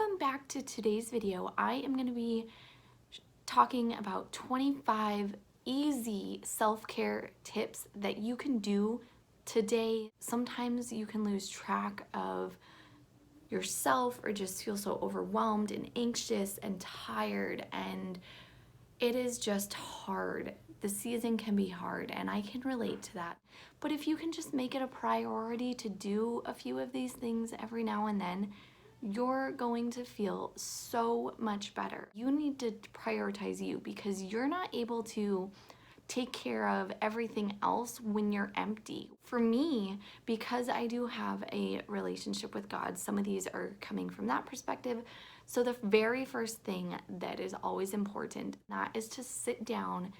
Welcome back to today's video. I am going to be talking about 25 easy self-care tips that you can do today. Sometimes you can lose track of yourself or just feel so overwhelmed and anxious and tired, and it is just hard. The season can be hard, and I can relate to that. But if you can just make it a priority to do a few of these things every now and then, you're going to feel so much better. You need to prioritize you because you're not able to take care of everything else when you're empty. For me, because I do have a relationship with God, some of these are coming from that perspective. So the very first thing that is always important, that is to sit down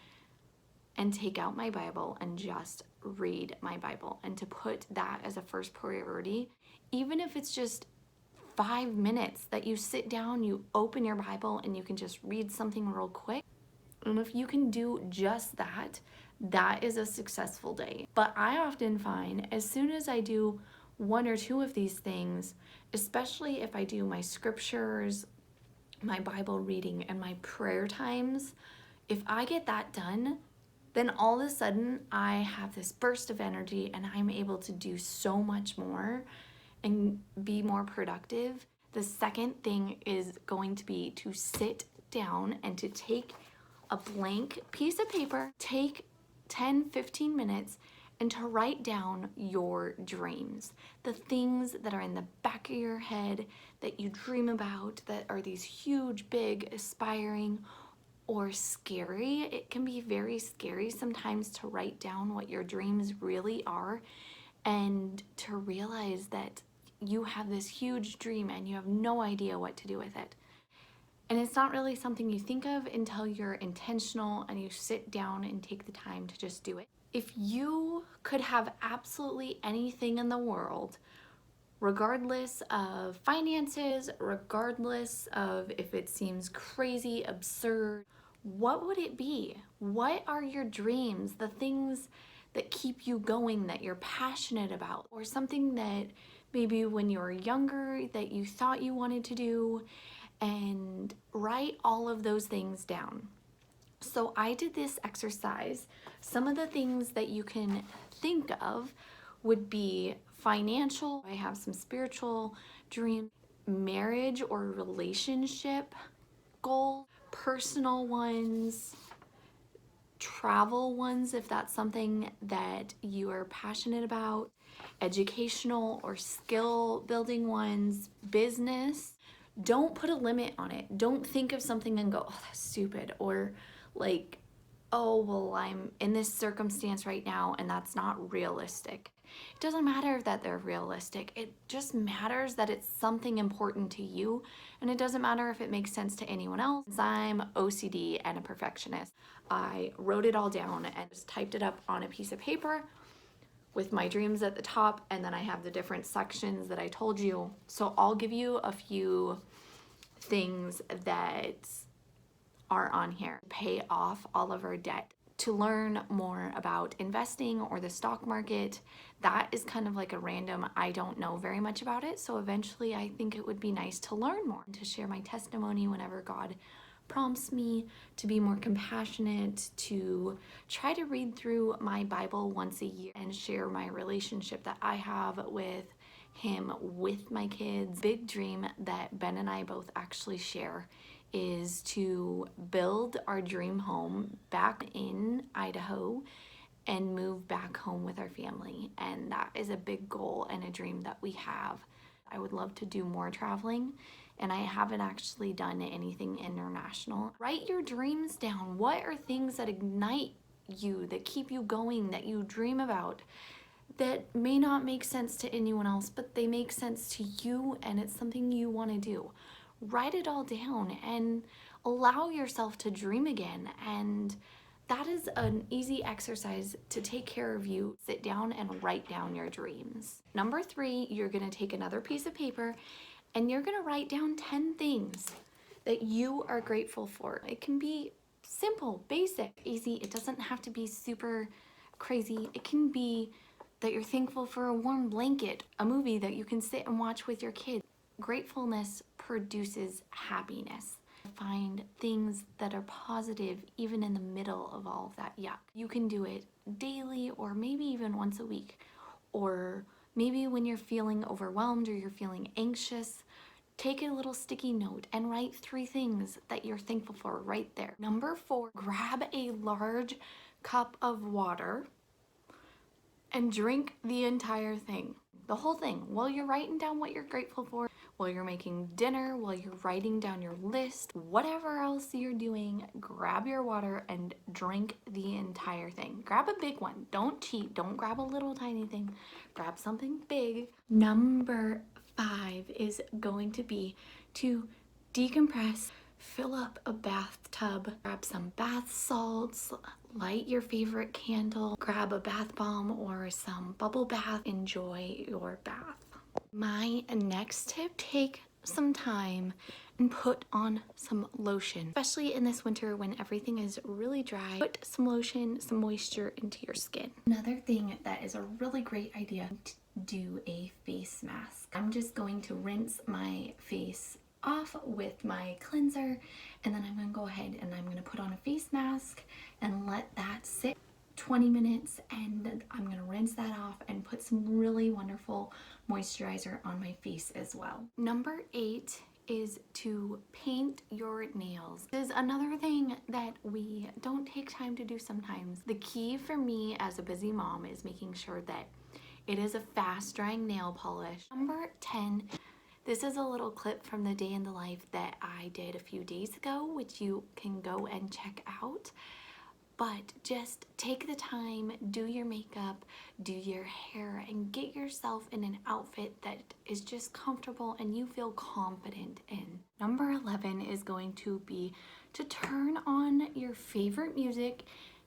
and take out my Bible and just read my Bible, and to put that as a first priority. Even if it's just 5 minutes that you sit down, you open your Bible, and you can just read something real quick. And if you can do just that, that is a successful day. But I often find as soon as I do one or two of these things, especially if I do my scriptures, my Bible reading, and my prayer times, if I get that done, then all of a sudden I have this burst of energy and I'm able to do so much more and be more productive. The second thing is going to be to sit down and to take a blank piece of paper, take 10-15 minutes, and to write down your dreams, the things that are in the back of your head that you dream about, that are these huge, big, aspiring, or scary. It can be very scary sometimes to write down what your dreams really are, and to realize that you have this huge dream and you have no idea what to do with it. And it's not really something you think of until you're intentional and you sit down and take the time to just do it. If you could have absolutely anything in the world, regardless of finances, regardless of if it seems crazy, absurd, what would it be? What are your dreams, the things that keep you going, that you're passionate about, or something that maybe when you were younger that you thought you wanted to do? And write all of those things down. So I did this exercise. Some of the things that you can think of would be financial. I have some spiritual dreams, marriage or relationship goals, personal ones, travel ones if that's something that you are passionate about, educational or skill building ones, business. Don't put a limit on it. Don't think of something and go, oh, that's stupid. Or like, oh, well, I'm in this circumstance right now and that's not realistic. It doesn't matter that they're realistic. It just matters that it's something important to you. And it doesn't matter if it makes sense to anyone else. I'm OCD and a perfectionist. I wrote it all down and just typed it up on a piece of paper with my dreams at the top, and then I have the different sections that I told you. So I'll give you a few things that are on here. Pay off all of our debt. To learn more about investing or the stock market, that is kind of like a random, I don't know very much about it. So eventually I think it would be nice to learn more, to share my testimony whenever God prompts me to be more compassionate, to try to read through my Bible once a year and share my relationship that I have with Him with my kids. Big dream that Ben and I both actually share is to build our dream home back in Idaho and move back home with our family. And that is a big goal and a dream that we have. I would love to do more traveling, and I haven't actually done anything international. Write your dreams down. What are things that ignite you, that keep you going, that you dream about, that may not make sense to anyone else, but they make sense to you and it's something you want to do? Write it all down and allow yourself to dream again. And that is an easy exercise to take care of you. Sit down and write down your dreams. Number 3, you're going to take another piece of paper and you're going to write down 10 things that you are grateful for. It can be simple, basic, easy. It doesn't have to be super crazy. It can be that you're thankful for a warm blanket, a movie that you can sit and watch with your kids. Gratefulness produces happiness. Find things that are positive even in the middle of all of that yuck. You can do it daily or maybe even once a week, or maybe when you're feeling overwhelmed or you're feeling anxious, take a little sticky note and write 3 things that you're thankful for right there. Number 4, grab a large cup of water and drink the entire thing. The whole thing, while you're writing down what you're grateful for, while you're making dinner, while you're writing down your list, whatever else you're doing, grab your water and drink the entire thing. Grab a big one. Don't cheat. Don't grab a little tiny thing. Grab something big. Number 5 is going to be to decompress. Fill up a bathtub, grab some bath salts, light your favorite candle, grab a bath bomb or some bubble bath, enjoy your bath. My next tip, take some time and put on some lotion, especially in this winter when everything is really dry. Put some lotion, some moisture into your skin. Another thing that is a really great idea, to do a face mask. I'm just going to rinse my face off with my cleanser, and then I'm going to go ahead and I'm going to put on a face mask and let that sit 20 minutes, and I'm going to rinse that off and put some really wonderful moisturizer on my face as well. Number 8 is to paint your nails. This is another thing that we don't take time to do sometimes. The key for me as a busy mom is making sure that it is a fast drying nail polish. Number 10, this is a little clip from the day in the life that I did a few days ago, which you can go and check out. But just take the time, do your makeup, do your hair, and get yourself in an outfit that is just comfortable and you feel confident in. Number 11 is going to be to turn on your favorite music,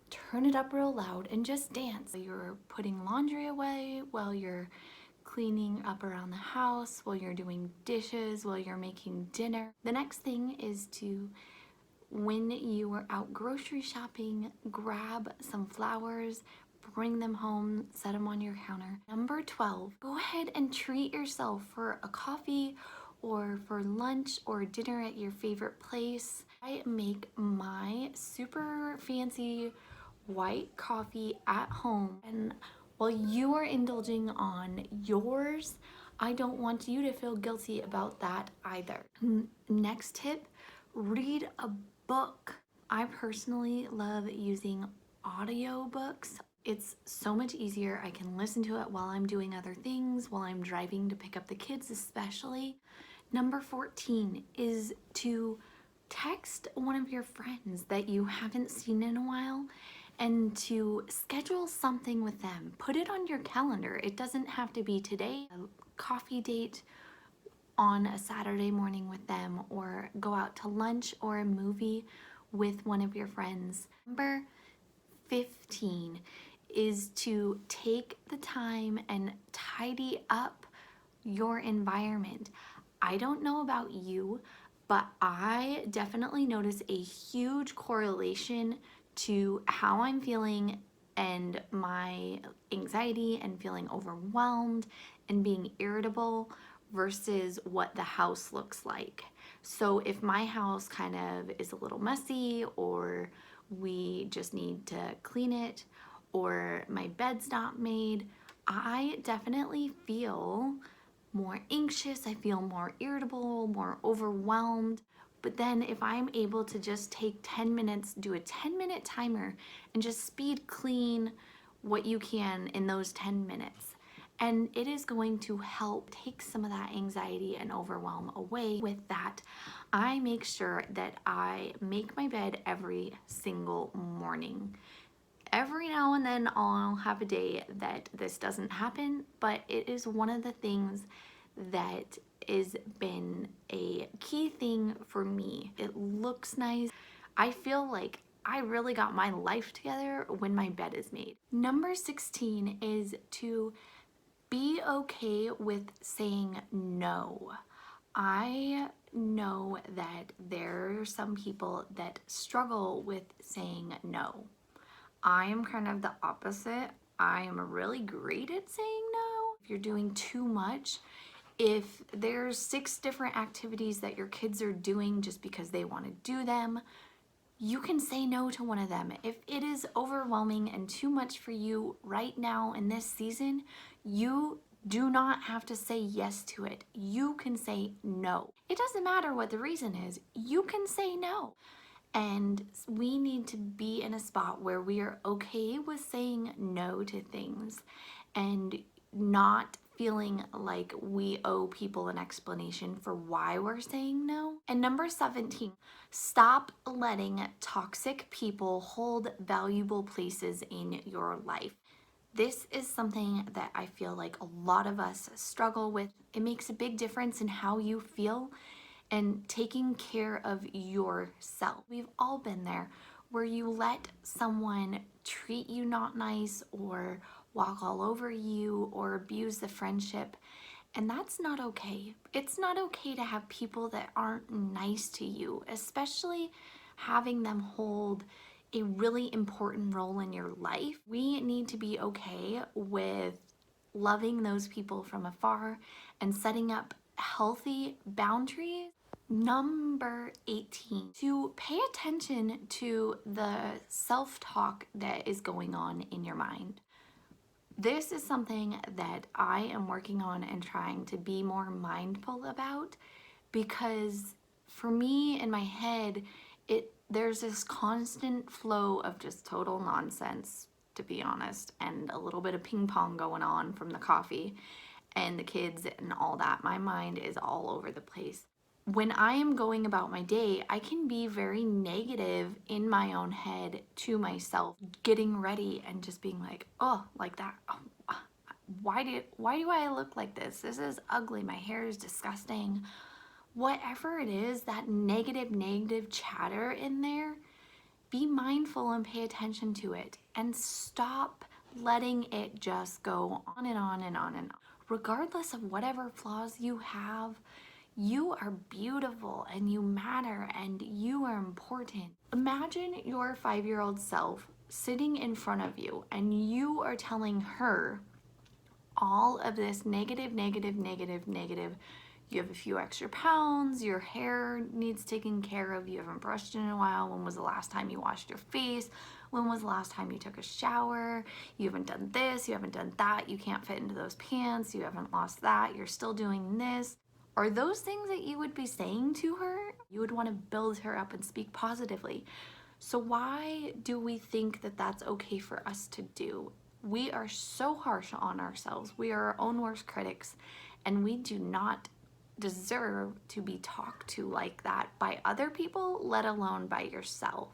turn it up real loud, and just dance. You're putting laundry away, while you're cleaning up around the house, while you're doing dishes, while you're making dinner. The next thing is to, when you are out grocery shopping, grab some flowers, bring them home, set them on your counter. Number 12, go ahead and treat yourself for a coffee or for lunch or dinner at your favorite place. I make my super fancy white coffee at home, and while you are indulging on yours, I don't want you to feel guilty about that either. Next tip, read a book. I personally love using audiobooks. It's so much easier. I can listen to it while I'm doing other things, while I'm driving to pick up the kids especially. Number 14 is to text one of your friends that you haven't seen in a while and to schedule something with them. Put it on your calendar. It doesn't have to be today. A coffee date on a Saturday morning with them, or go out to lunch or a movie with one of your friends. Number 15 is to take the time and tidy up your environment. I don't know about you, but I definitely notice a huge correlation to how I'm feeling and my anxiety and feeling overwhelmed and being irritable versus what the house looks like. So if my house kind of is a little messy, or we just need to clean it, or my bed's not made, I definitely feel more anxious, I feel more irritable, more overwhelmed. But then if I'm able to just take 10 minutes, do a 10-minute timer, and just speed clean what you can in those 10 minutes, and it is going to help take some of that anxiety and overwhelm away. With that, I make sure that I make my bed every single morning. Every now and then I'll have a day that this doesn't happen, but it is one of the things that has been a key thing for me. It looks nice. I feel like I really got my life together when my bed is made. Number 16 is to be okay with saying no. I know that there are some people that struggle with saying no. I am kind of the opposite. I am really great at saying no. If you're doing too much, If there's 6 different activities that your kids are doing just because they want to do them, you can say no to one of them. If it is overwhelming and too much for you right now in this season, you do not have to say yes to it. You can say no. It doesn't matter what the reason is, you can say no. And we need to be in a spot where we are okay with saying no to things and not feeling like we owe people an explanation for why we're saying no. And number 17, stop letting toxic people hold valuable places in your life. This is something that I feel like a lot of us struggle with. It makes a big difference in how you feel and taking care of yourself. We've all been there where you let someone treat you not nice or walk all over you or abuse the friendship, and that's not okay. It's not okay to have people that aren't nice to you, especially having them hold a really important role in your life. We need to be okay with loving those people from afar and setting up healthy boundaries. Number 18, to pay attention to the self-talk that is going on in your mind. This is something that I am working on and trying to be more mindful about, because for me in my head, there's this constant flow of just total nonsense, to be honest, and a little bit of ping pong going on from the coffee and the kids and all that. My mind is all over the place. When I am going about my day, I can be very negative in my own head to myself, getting ready and just being like, oh, like that. Oh, why do I look like this? This is ugly. My hair is disgusting. Whatever it is, that negative chatter in there, be mindful and pay attention to it and stop letting it just go on and on and on and on. Regardless of whatever flaws you have, you are beautiful and you matter and you are important. Imagine your 5-year-old self sitting in front of you and you are telling her all of this negative. You have a few extra pounds, your hair needs taken care of, you haven't brushed in a while, when was the last time you washed your face, when was the last time you took a shower, you haven't done this, you haven't done that, you can't fit into those pants, you haven't lost that, you're still doing this. Are those things that you would be saying to her? You would want to build her up and speak positively. So why do we think that that's okay for us to do? We are so harsh on ourselves. We are our own worst critics, and we do not deserve to be talked to like that by other people, let alone by yourself.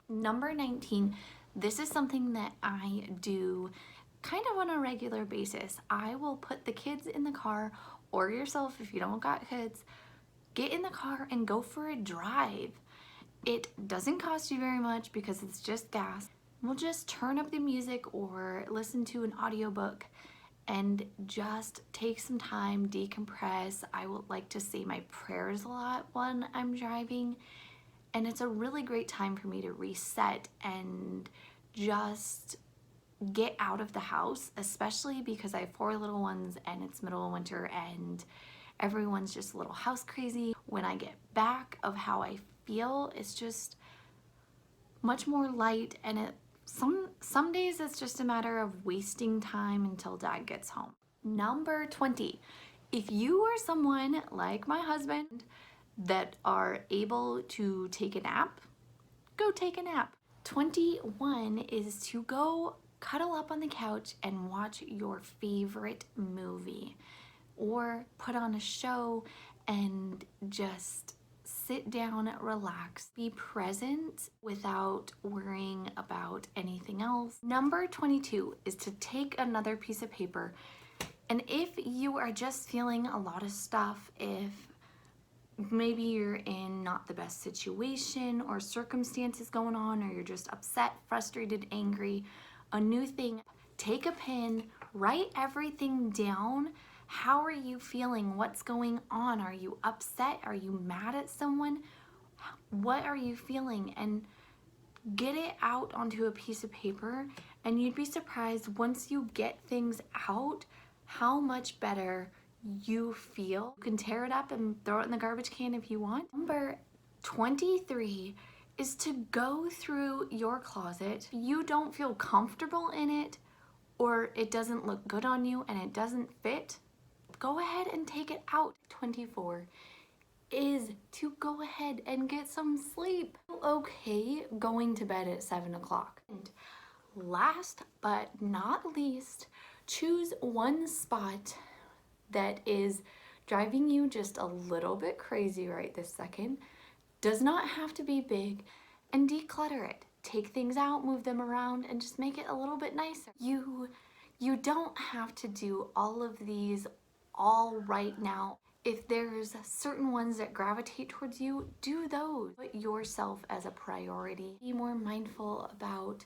Number 19, this is something that I do kind of on a regular basis. I will put the kids in the car, or yourself if you don't got kids, get in the car and go for a drive. It doesn't cost you very much because it's just gas. We'll just turn up the music or listen to an audiobook and just take some time, decompress. I would like to say my prayers a lot when I'm driving, and it's a really great time for me to reset and just get out of the house, especially because I have 4 little ones and it's middle of winter and everyone's just a little house crazy. When I get back of how I feel, it's just much more light, and some days it's just a matter of wasting time until dad gets home. Number 20, if you are someone like my husband that are able to take a nap, go take a nap. 21 is to go cuddle up on the couch and watch your favorite movie, or put on a show and just sit down, relax, be present without worrying about anything else. Number 22 is to take another piece of paper, and if you are just feeling a lot of stuff, if maybe you're in not the best situation or circumstances going on, or you're just upset, frustrated, angry, a new thing, take a pen, write everything down. How are you feeling? What's going on? Are you upset? Are you mad at someone? What are you feeling? And get it out onto a piece of paper, and you'd be surprised once you get things out how much better you feel. You can tear it up and throw it in the garbage can if you want. Number 23 is to go through your closet. If you don't feel comfortable in it, or it doesn't look good on you and it doesn't fit, go ahead and take it out. 24 is to go ahead and get some sleep. Okay, going to bed at 7 o'clock. And last but not least, choose one spot that is driving you just a little bit crazy right this second. Does not have to be big, and declutter it. Take things out, move them around, and just make it a little bit nicer. You don't have to do all of these all right now. If there's certain ones that gravitate towards you, do those. Put yourself as a priority. Be more mindful about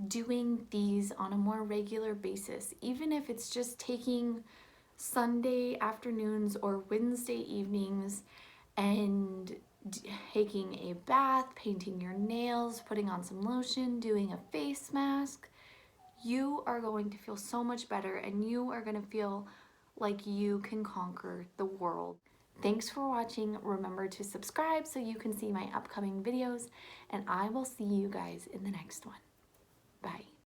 doing these on a more regular basis, even if it's just taking Sunday afternoons or Wednesday evenings and taking a bath, painting your nails, putting on some lotion, doing a face mask. You are going to feel so much better, and you are going to feel like you can conquer the world. Thanks for watching. Remember to subscribe so you can see my upcoming videos, and I will see you guys in the next one. Bye.